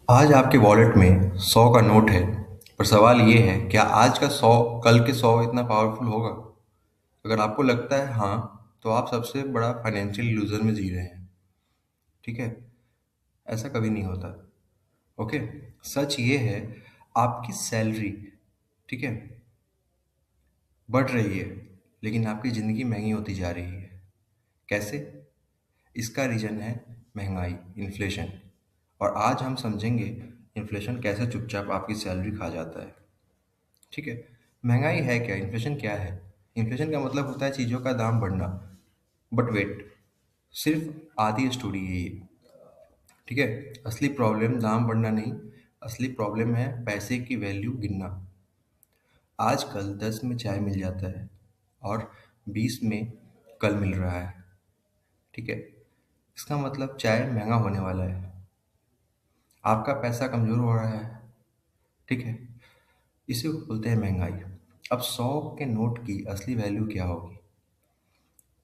आज आपके वॉलेट में 100 का नोट है। पर सवाल ये है, क्या आज का 100 कल के 100 इतना पावरफुल होगा? अगर आपको लगता है हाँ, तो आप सबसे बड़ा फाइनेंशियल इल्यूजन में जी रहे हैं। ठीक है, ऐसा कभी नहीं होता। ओके, सच ये है, आपकी सैलरी, ठीक है, बढ़ रही है, लेकिन आपकी ज़िंदगी महंगी होती जा रही है। कैसे? इसका रीज़न है महंगाई, इन्फ्लेशन। और आज हम समझेंगे इन्फ्लेशन कैसे चुपचाप आपकी सैलरी खा जाता है। ठीक है, महंगाई है क्या? इन्फ्लेशन क्या है? इन्फ्लेशन का मतलब होता है चीज़ों का दाम बढ़ना। बट वेट, सिर्फ आधी स्टोरी है ये। ठीक है, असली प्रॉब्लम दाम बढ़ना नहीं, असली प्रॉब्लम है पैसे की वैल्यू गिनना। आजकल 10 में चाय मिल जाता है और 20 में कल मिल रहा है। ठीक है, इसका मतलब चाय महंगा होने वाला है, आपका पैसा कमज़ोर हो रहा है। ठीक है, इसे बोलते हैं महंगाई। अब 100 के नोट की असली वैल्यू क्या होगी?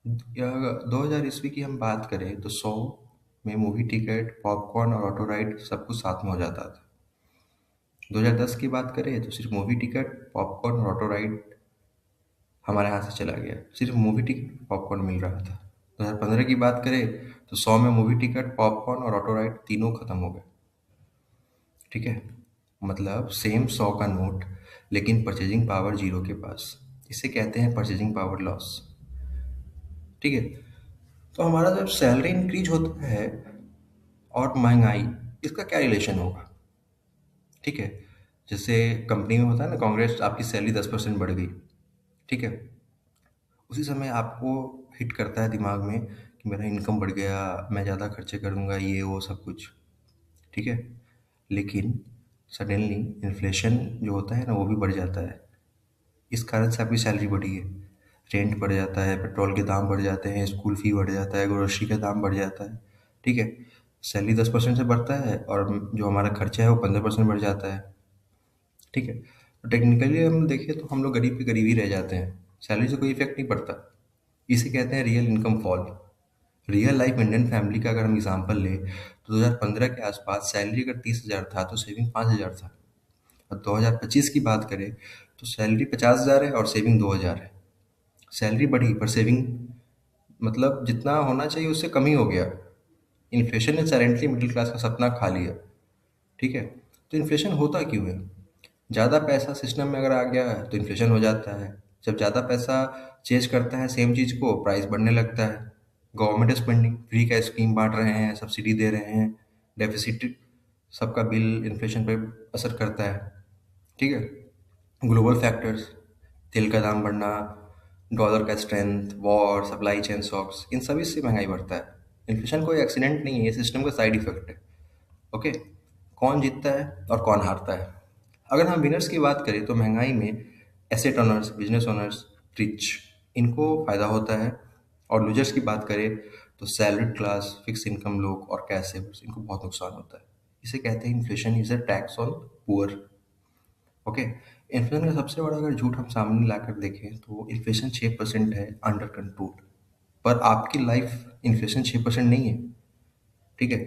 2000 ईस्वी की हम बात करें तो 100 में मूवी टिकट, पॉपकॉर्न और ऑटो राइड सब कुछ साथ में हो जाता था। 2010 की बात करें तो सिर्फ मूवी टिकट, पॉपकॉर्न और ऑटो राइड हमारे हाथ से चला गया। सिर्फ मूवी टिकट, पॉपकॉर्न मिल रहा था। 2015 की बात करें तो 100 में मूवी टिकट, पॉपकॉर्न और ऑटो राइड तीनों खत्म हो गए। ठीक है, मतलब सेम 100 का नोट, लेकिन परचेजिंग पावर जीरो के पास। इसे कहते हैं परचेजिंग पावर लॉस। ठीक है, तो हमारा जब सैलरी इंक्रीज होता है और महंगाई, इसका क्या रिलेशन होगा? ठीक है, जैसे कंपनी में होता है ना, कांग्रेस, आपकी सैलरी 10% बढ़ गई। ठीक है, उसी समय आपको हिट करता है दिमाग में कि मेरा इनकम बढ़ गया, मैं ज़्यादा खर्चे करूँगा, ये वो सब कुछ। ठीक है, लेकिन सडनली इन्फ्लेशन जो होता है ना, वो भी बढ़ जाता है। इस कारण से आपकी सैलरी बढ़ी है, रेंट बढ़ जाता है, पेट्रोल के दाम बढ़ जाते हैं, स्कूल फी बढ़ जाता है, ग्रोसरी का दाम बढ़ जाता है। ठीक है, सैलरी 10% से बढ़ता है और जो हमारा खर्चा है वो 15% बढ़ जाता है। ठीक है, तो टेक्निकली हम देखें तो हम लोग गरीब के गरीब ही रह जाते हैं, सैलरी से कोई इफेक्ट नहीं पड़ता। इसे कहते हैं real income fall. Real life Indian family का अगर हम एग्जांपल लें तो 2015 के आसपास सैलरी अगर 30,000 था तो सेविंग 5,000 था। और 2025 की बात करें तो सैलरी 50,000 है और सेविंग 2,000 है। सैलरी बढ़ी पर सेविंग, मतलब जितना होना चाहिए उससे कम ही हो गया। इन्फ्लेशन ने साइलेंटली मिडिल क्लास का सपना खा लिया। ठीक है, तो इन्फ्लेशन होता क्यों है? ज़्यादा पैसा सिस्टम में अगर आ गया है तो इन्फ्लेशन हो जाता है। जब ज़्यादा पैसा चेज करता है सेम चीज़ को, प्राइस बढ़ने लगता है। गवर्नमेंट स्पेंडिंग, फ्री का स्कीम बांट रहे हैं, सब्सिडी दे रहे हैं, डेफिसिट, सबका बिल इन्फ्लेशन पे असर करता है। ठीक है, ग्लोबल फैक्टर्स, तेल का दाम बढ़ना, डॉलर का strength, war, supply chain shocks, इन सभी से महंगाई बढ़ता है। इन्फ्लेशन कोई एक्सीडेंट नहीं है, ये सिस्टम का साइड इफेक्ट है। ओके, कौन जीतता है और कौन हारता है? अगर हम विनर्स की बात करें तो महंगाई में asset owners, business owners, rich, इनको फ़ायदा होता है। और लूजर्स की बात करें तो सैलरीड क्लास, फिक्स इनकम लोग और कैश सेवर्स, इनको बहुत नुकसान होता है। इसे कहते हैं inflation is a tax on poor. Okay, inflation का सबसे बड़ा अगर झूठ हम सामने लाकर देखें तो इन्फ्लेशन 6% है अंडर कंट्रोल। पर आपकी लाइफ इन्फ्लेशन 6% नहीं है। ठीक है,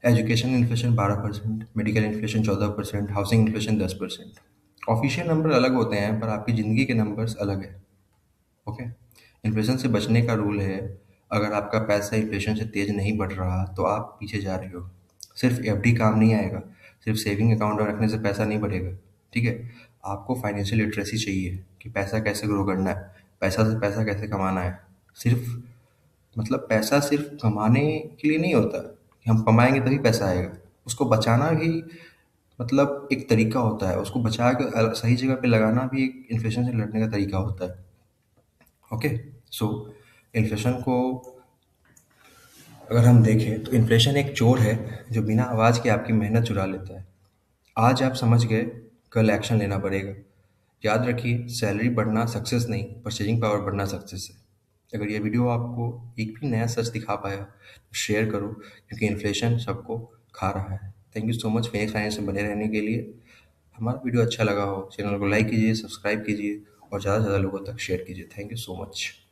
education inflation 12%, medical inflation 14%, housing inflation 10%। Official number अलग होते हैं पर आपकी ज़िंदगी के नंबर्स अलग है। ओके, इन्फ्लेशन से बचने का रूल है, अगर आपका पैसा इन्फ्लेशन से तेज़ नहीं बढ़ रहा तो आप पीछे जा रहे हो। सिर्फ एफडी काम नहीं आएगा, सिर्फ सेविंग अकाउंट में रखने से पैसा नहीं बढ़ेगा। ठीक है, आपको फाइनेंशियल लिटरेसी चाहिए कि पैसा कैसे ग्रो करना है, पैसा से पैसा कैसे कमाना है। सिर्फ, मतलब पैसा सिर्फ कमाने के लिए नहीं होता कि हम कमाएंगे तभी पैसा आएगा। उसको बचाना भी, मतलब एक तरीका होता है, उसको बचा के सही जगह पे लगाना भी एक इन्फ्लेशन से लड़ने का तरीका होता है। ओके, सो इन्फ्लेशन को अगर हम देखें तो इन्फ्लेशन एक चोर है जो बिना आवाज़ के आपकी मेहनत चुरा लेता है। आज आप समझ गए, कल एक्शन लेना पड़ेगा। याद रखिए, सैलरी बढ़ना सक्सेस नहीं, परचेजिंग पावर बढ़ना सक्सेस है। अगर ये वीडियो आपको एक भी नया सच दिखा पाया तो शेयर करो, क्योंकि इन्फ्लेशन सबको खा रहा है। Thank you so much fake finance में बने रहने के लिए। हमारा वीडियो अच्छा लगा हो, चैनल को लाइक कीजिए, सब्सक्राइब कीजिए और ज़्यादा से ज़्यादा लोगों तक शेयर कीजिए। Thank you so much.